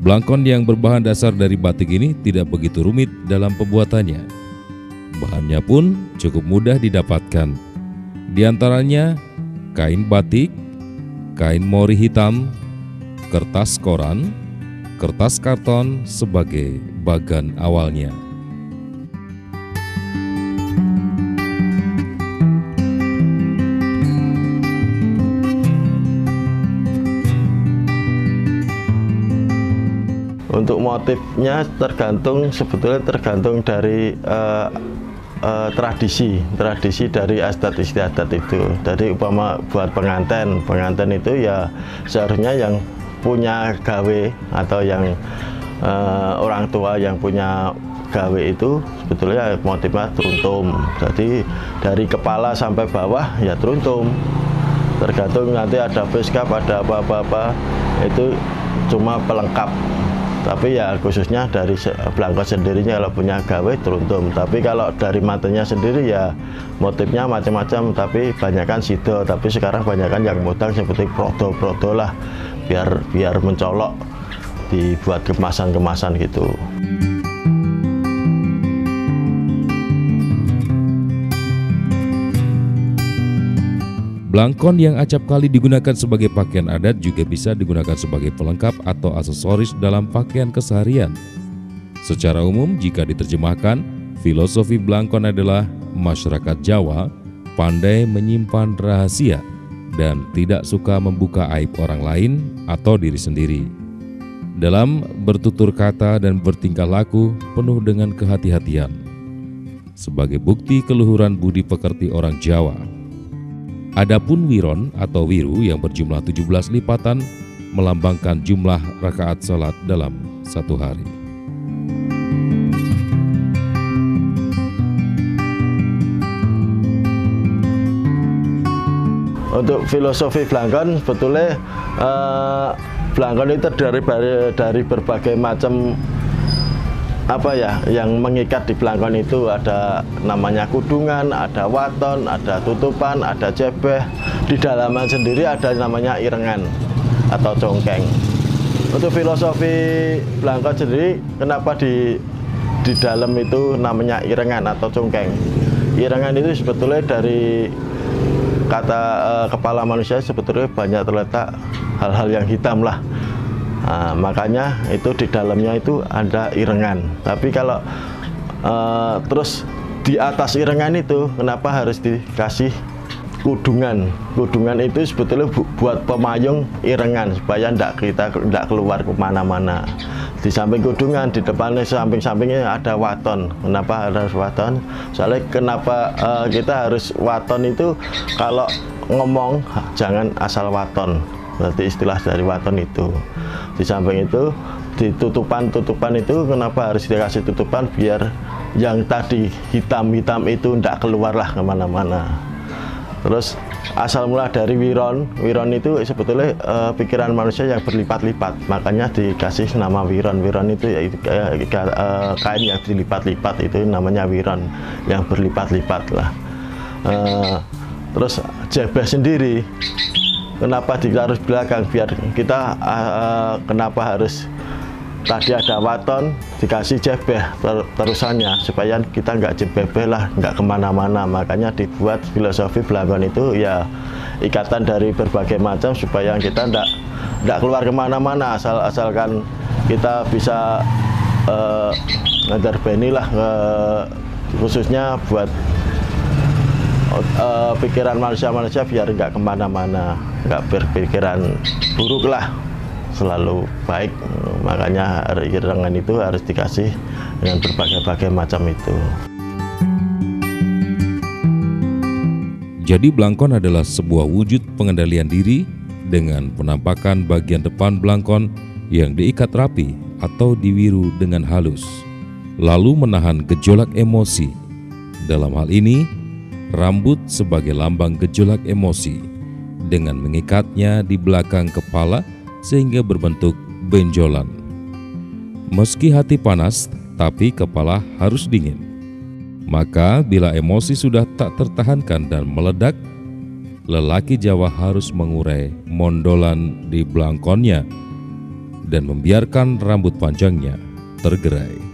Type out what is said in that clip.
Blangkon yang berbahan dasar dari batik ini tidak begitu rumit dalam pembuatannya. Bahannya pun cukup mudah didapatkan. Di antaranya kain batik, kain mori hitam, kertas koran, kertas karton sebagai bagan awalnya. Untuk motifnya sebetulnya tergantung dari tradisi dari adat istiadat itu. Jadi umpama buat pengantin itu ya seharusnya yang punya gawe atau yang orang tua yang punya gawe itu sebetulnya motifnya teruntum. Jadi dari kepala sampai bawah ya teruntum. Tergantung nanti ada face cap, ada apa-apa itu cuma pelengkap. Tapi ya khususnya dari Blangkon sendirinya kalau punya gawe teruntum. Tapi kalau dari matanya sendiri ya motifnya macam-macam. Tapi banyakkan sido. Tapi sekarang banyakkan yang modang seperti prodo lah, biar mencolok, dibuat kemasan-kemasan gitu. Blangkon yang acap kali digunakan sebagai pakaian adat juga bisa digunakan sebagai pelengkap atau aksesoris dalam pakaian keseharian. Secara umum, jika diterjemahkan, filosofi Blangkon adalah masyarakat Jawa pandai menyimpan rahasia dan tidak suka membuka aib orang lain atau diri sendiri. Dalam bertutur kata dan bertingkah laku penuh dengan kehati-hatian. Sebagai bukti keluhuran budi pekerti orang Jawa. Adapun wiron atau wiru yang berjumlah 17 lipatan melambangkan jumlah rakaat salat dalam satu hari. Untuk filosofi Blangkon, sebetulnya Blangkon itu dari berbagai macam yang mengikat di Blangkon itu ada namanya kudungan, ada waton, ada tutupan, ada jebeh. Di dalaman sendiri ada namanya irengan atau congkeng. Untuk filosofi Blangkon sendiri, kenapa di dalam itu namanya irengan atau congkeng? Irengan itu sebetulnya dari kata kepala manusia sebetulnya banyak terletak hal-hal yang hitam lah. Nah, makanya itu di dalamnya itu ada irengan. Tapi kalau terus di atas irengan itu kenapa harus dikasih kudungan? Kudungan itu sebetulnya buat pemayung irengan supaya tidak keluar kemana-mana. Di samping kudungan, di depannya samping-sampingnya ada waton. Kenapa harus waton? Soalnya kenapa kita harus waton itu kalau ngomong jangan asal waton. Berarti istilah dari waton itu. Di samping itu, di tutupan itu kenapa harus dikasih tutupan biar yang tadi hitam-hitam itu tidak keluarlah kemana-mana. Terus asal mula dari wiron itu sebetulnya pikiran manusia yang berlipat-lipat, makanya dikasih nama wiron. Wiron itu ya, kain yang dilipat-lipat itu namanya wiron, yang berlipat-lipat lah. Terus jebeh sendiri. Kenapa ditaruh belakang? Biar kita kenapa harus tadi ada waton dikasih jebeh terusannya supaya kita nggak jebeh lah, nggak kemana-mana. Makanya dibuat filosofi Blangkon itu ya ikatan dari berbagai macam supaya kita nggak keluar kemana-mana, asalkan kita bisa ngeterbeni lah, khususnya buat pikiran manusia biar nggak kemana-mana, nggak berpikiran buruk lah, selalu baik. Makanya irengan itu harus dikasih dengan berbagai-bagai macam itu. Jadi blangkon adalah sebuah wujud pengendalian diri dengan penampakan bagian depan blangkon yang diikat rapi atau diwiru dengan halus, lalu menahan gejolak emosi. Dalam hal ini, rambut sebagai lambang gejolak emosi dengan mengikatnya di belakang kepala sehingga berbentuk benjolan. Meski hati panas, tapi kepala harus dingin. Maka bila emosi sudah tak tertahankan dan meledak, lelaki Jawa harus mengurai mondolan di blangkonnya dan membiarkan rambut panjangnya tergerai.